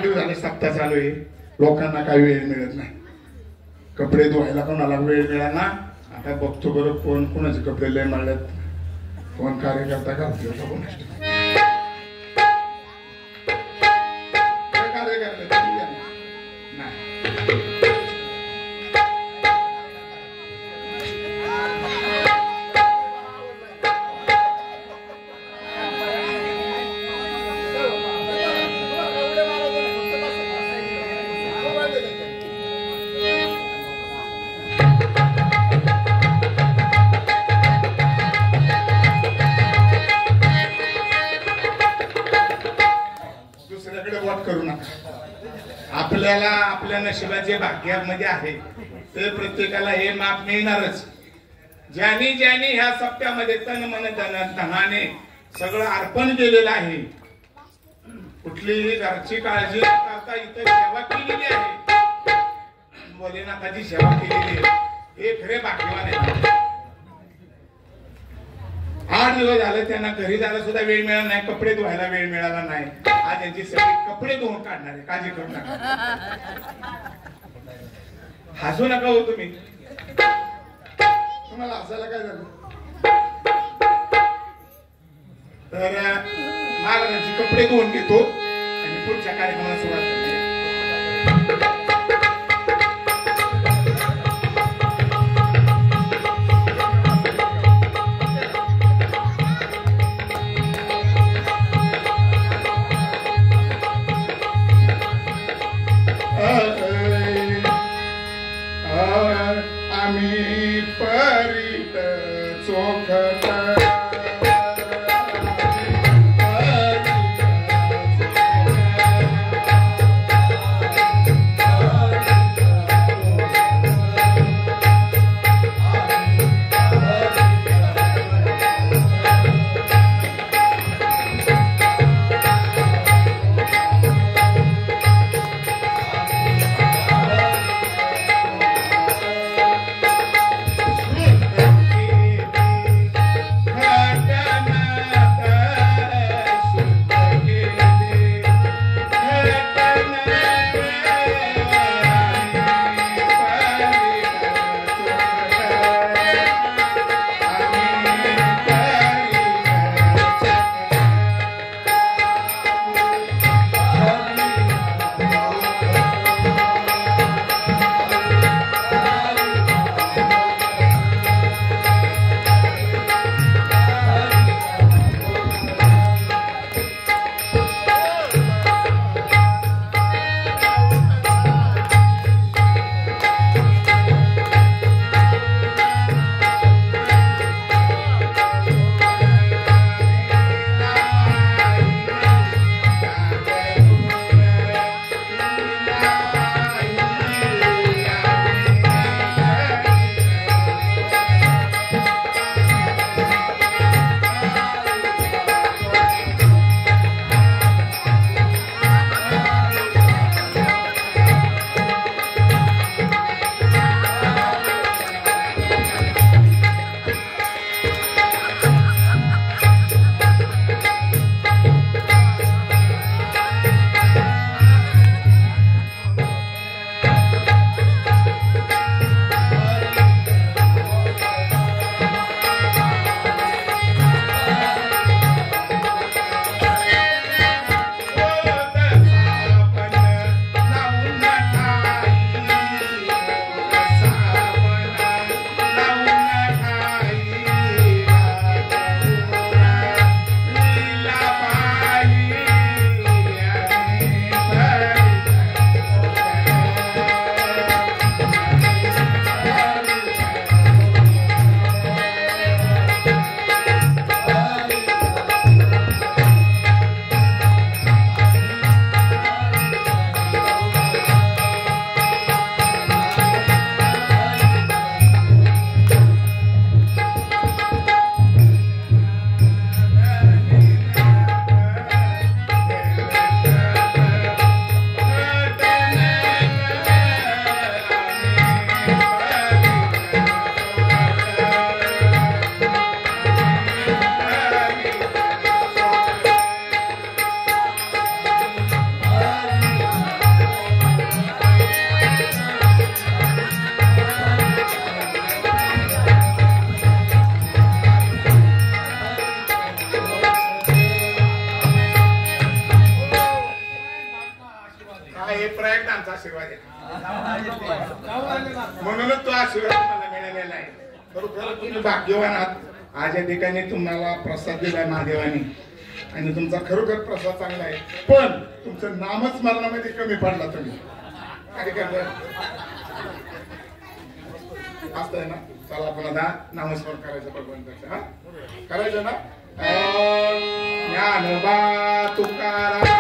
दिवस झाले सप्ताह चालू आहे, लोकांना काही वेळ मिळत नाही. कपडे धुवायला कोणाला वेळ मिळाला. आता बघतो बरं कोण कोणाचे कपडे लय मारल्यात, कोण कार्यकर्ता घालतो करू नका. आपल्याला आपल्या नशिबाचे भाग्यामध्ये आहे ते प्रत्येकाला हे माप मिळणारच. ज्यांनी ज्यांनी ह्या सप्त्यामध्ये तन मन धनाने सगळं अर्पण केलेलं आहे, कुठलीही घरची काळजी न करता इथे सेवा केलेली आहे, भोलेनाथाची सेवा केलेली आहे, हे खरे भाग्यवान आहेत. 8 दिवस झाले त्यांना घरी जायला सुद्धा वेळ मिळाला नाही, कपडे धुवायला वेळ मिळाला नाही. आज यांची सगळी कपडे धुवून काढणार आहे, काळजी करू नका. हसू नका हो तुम्ही, तुम्हाला हसायला काय झालं? तर महाराजांची कपडे धुवून घेतो आणि पुढच्या कार्यक्रमाला सुरुवात करतो. आम्ही परीत चोखट म्हणूनच तो आशीर्वाद मला मिळालेला आहे. खरोखर तुम्ही भाग्यवान आहात. आज या ठिकाणी तुम्हाला प्रसाद दिलाय महादेवानी आणि तुमचा खरोखर प्रसाद चांगला आहे. पण तुमचं नामस्मरणामध्ये कमी पडला तुम्ही. काय करणार असतंय ना. चला आपण आता नामस्मरण करायचं भगवंताचं. हा करायचं ना. ज्ञानोबा तुकाराम